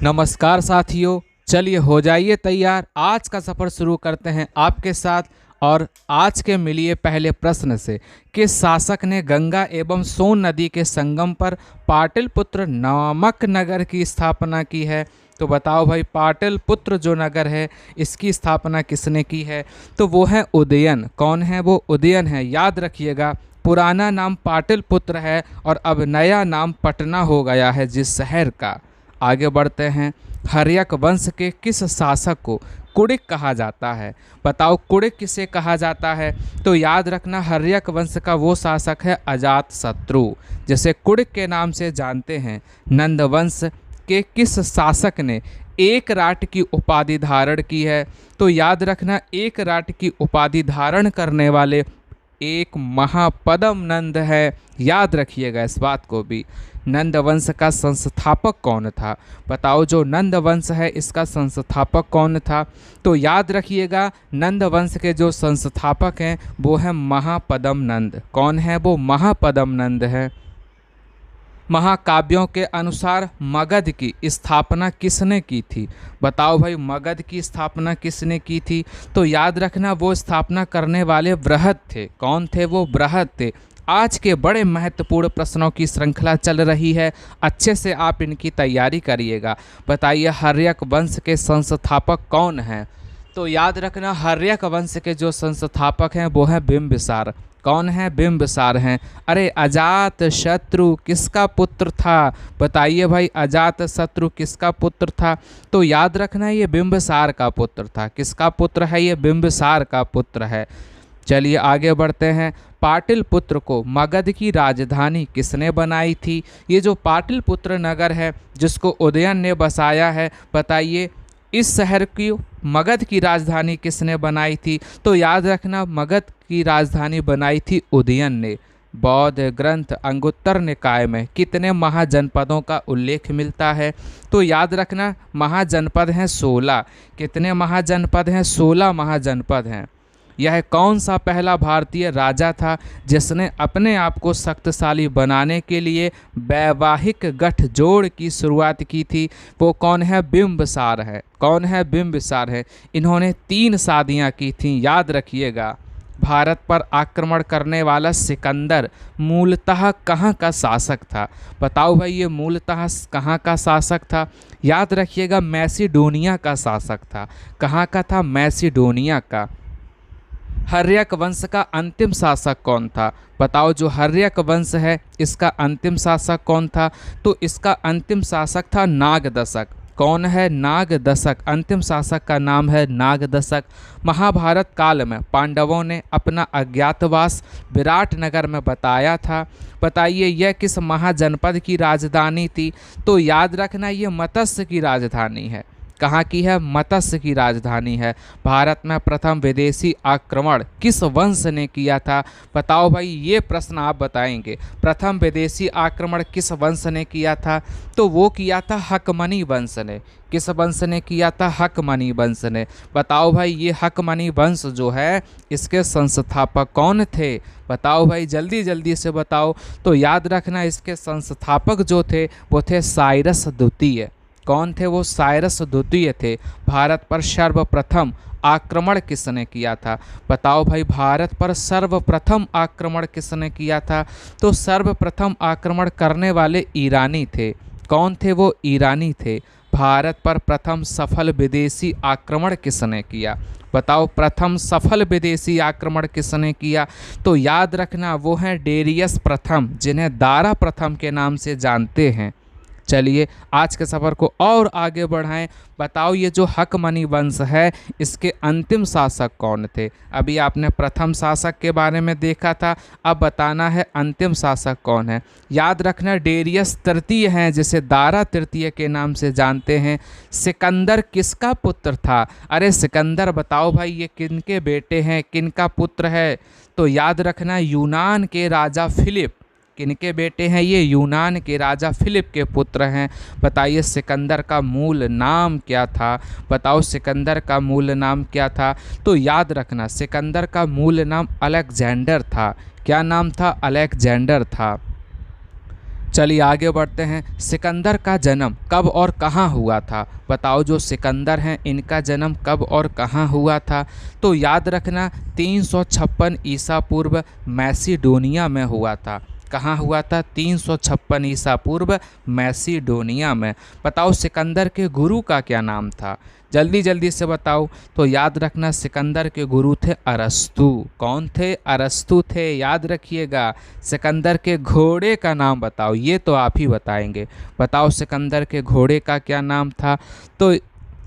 नमस्कार साथियों, चलिए हो जाइए तैयार। आज का सफ़र शुरू करते हैं आपके साथ। और आज के मिलिए पहले प्रश्न से। किस शासक ने गंगा एवं सोन नदी के संगम पर पाटलिपुत्र नामक नगर की स्थापना की है? तो बताओ भाई, पाटलिपुत्र जो नगर है इसकी स्थापना किसने की है? तो वो है उदयन। कौन है वो? उदयन है। याद रखिएगा, पुराना नाम पाटलिपुत्र है और अब नया नाम पटना हो गया है जिस शहर का। आगे बढ़ते हैं। हर्यक वंश के किस शासक को कुड़िक कहा जाता है? बताओ कुड़िक किसे कहा जाता है? तो याद रखना, हर्यक वंश का वो शासक है अजातशत्रु, जिसे कुड़िक के नाम से जानते हैं। नंद वंश के किस शासक ने एक राट की उपाधि धारण की है? तो याद रखना, एक राट की उपाधि धारण करने वाले एक महापद्म नंद है। याद रखिएगा इस बात को भी। नंद वंश का संस्थापक कौन था? बताओ, जो नंद वंश है इसका संस्थापक कौन था? तो याद रखिएगा, नंद वंश के जो संस्थापक हैं वो है महापद्म नंद। कौन है वो? महापद्म नंद है। महाकाव्यों के अनुसार मगध की स्थापना किसने की थी? बताओ भाई, मगध की स्थापना किसने की थी? तो याद रखना, वो स्थापना करने वाले बृहद थे। कौन थे वो? बृहद थे। आज के बड़े महत्वपूर्ण प्रश्नों की श्रृंखला चल रही है, अच्छे से आप इनकी तैयारी करिएगा। बताइए, हर्यक वंश के संस्थापक कौन हैं? तो याद रखना, हर्यक वंश के जो संस्थापक हैं वो हैं बिंबिसार। कौन है? बिंबिसार हैं। अरे, अजात शत्रु किसका पुत्र था? बताइए भाई, अजात शत्रु किसका पुत्र था? तो याद रखना, ये बिंबिसार का पुत्र था। किसका पुत्र है? ये बिंबिसार का पुत्र है। चलिए आगे बढ़ते हैं। पाटलिपुत्र को मगध की राजधानी किसने बनाई थी? ये जो पाटलिपुत्र नगर है जिसको उदयन ने बसाया है, बताइए इस शहर की मगध की राजधानी किसने बनाई थी? तो याद रखना, मगध की राजधानी बनाई थी उदयन ने। बौद्ध ग्रंथ अंगुत्तर निकाय में कितने महाजनपदों का उल्लेख मिलता है? तो याद रखना, महाजनपद हैं 16। कितने महाजनपद हैं? 16 महाजनपद हैं। यह कौन सा पहला भारतीय राजा था जिसने अपने आप को शक्तिशाली बनाने के लिए वैवाहिक गठजोड़ की शुरुआत की थी? वो कौन है? बिंबिसार है। कौन है? बिंबिसार है। इन्होंने 3 शादियां की थीं। याद रखिएगा। भारत पर आक्रमण करने वाला सिकंदर मूलतः कहाँ का शासक था? बताओ भाई, ये मूलतः कहाँ का शासक था? याद रखिएगा, मैसिडोनिया का शासक था। कहाँ का था? मैसिडोनिया का। हर्यक वंश का अंतिम शासक कौन था? बताओ, जो हर्यक वंश है इसका अंतिम शासक कौन था? तो इसका अंतिम शासक था नागदशक। कौन है? नागदशक। अंतिम शासक का नाम है नागदशक। महाभारत काल में पांडवों ने अपना अज्ञातवास विराटनगर में बताया था। बताइए, यह किस महाजनपद की राजधानी थी? तो याद रखना, ये मत्स्य की राजधानी है। कहाँ की है? मत्स्य की राजधानी है। भारत में प्रथम विदेशी आक्रमण किस वंश ने किया था? बताओ भाई, ये प्रश्न आप बताएंगे। प्रथम विदेशी आक्रमण किस वंश ने किया था? तो वो किया था हकमनी वंश ने। किस वंश ने किया था? हकमनी वंश ने। बताओ भाई, ये हकमनी वंश जो है इसके संस्थापक कौन थे? बताओ भाई, जल्दी जल्दी से बताओ। तो याद रखना, इसके संस्थापक जो थे वो थे साइरस द्वितीय। कौन थे वो? साइरस द्वितीय थे। भारत पर सर्वप्रथम आक्रमण किसने किया था? बताओ भाई, भारत पर सर्वप्रथम आक्रमण किसने किया था? तो सर्वप्रथम आक्रमण करने वाले ईरानी थे। कौन थे वो? ईरानी थे। भारत पर प्रथम सफल विदेशी आक्रमण किसने किया? बताओ, प्रथम सफल विदेशी आक्रमण किसने किया? तो याद रखना, वो हैं डेरियस प्रथम, जिन्हें दारा प्रथम के नाम से जानते हैं। चलिए आज के सफ़र को और आगे बढ़ाएं। बताओ, ये जो हकमनी वंश है इसके अंतिम शासक कौन थे? अभी आपने प्रथम शासक के बारे में देखा था, अब बताना है अंतिम शासक कौन है। याद रखना, डेरियस तृतीय हैं, जिसे दारा तृतीय के नाम से जानते हैं। सिकंदर किसका पुत्र था? अरे सिकंदर, बताओ भाई, ये किनके बेटे हैं, किनका पुत्र है? तो याद रखना, यूनान के राजा फिलिप। किनके बेटे हैं ये? यूनान के राजा फिलिप के पुत्र हैं। बताइए, सिकंदर का मूल नाम क्या था? बताओ, सिकंदर का मूल नाम क्या था? तो याद रखना, सिकंदर का मूल नाम अलेक्जेंडर था। क्या नाम था? अलेक्जेंडर था। चलिए आगे बढ़ते हैं। सिकंदर का जन्म कब और कहाँ हुआ था? बताओ, जो सिकंदर हैं इनका जन्म कब और कहाँ हुआ था? तो याद रखना 356 ईसा पूर्व मैसिडोनिया में हुआ था। कहाँ हुआ था? 356 ईसा पूर्व मैसिडोनिया में। बताओ सिकंदर के गुरु का क्या नाम था? जल्दी जल्दी से बताओ। तो याद रखना सिकंदर के गुरु थे अरस्तु। कौन थे? अरस्तु थे, याद रखिएगा। सिकंदर के घोड़े का नाम बताओ, ये तो आप ही बताएंगे। बताओ सिकंदर के घोड़े का क्या नाम था? तो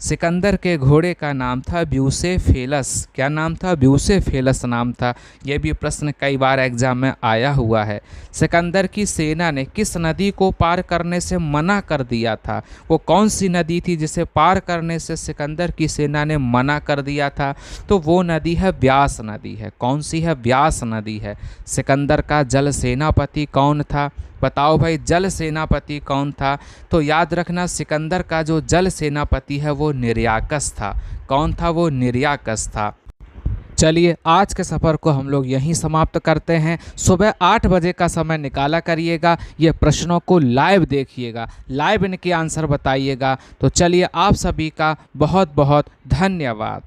सिकंदर के घोड़े का नाम था ब्यूसेफेलस। क्या नाम था? ब्यूसेफेलस नाम था। यह भी प्रश्न कई बार एग्जाम में आया हुआ है। सिकंदर की सेना ने किस नदी को पार करने से मना कर दिया था? वो कौन सी नदी थी जिसे पार करने से सिकंदर की सेना ने मना कर दिया था? तो वो नदी है व्यास नदी है। कौन सी है? व्यास नदी है। सिकंदर का जल सेनापति कौन था? बताओ भाई, जल सेनापति कौन था? तो याद रखना सिकंदर का जो जल सेनापति है वो निर्याकस था। कौन था? वो निर्याकस था। चलिए आज के सफ़र को हम लोग यहीं समाप्त करते हैं। सुबह 8 बजे का समय निकाला करिएगा, ये प्रश्नों को लाइव देखिएगा, लाइव इनके आंसर बताइएगा। तो चलिए आप सभी का बहुत बहुत धन्यवाद।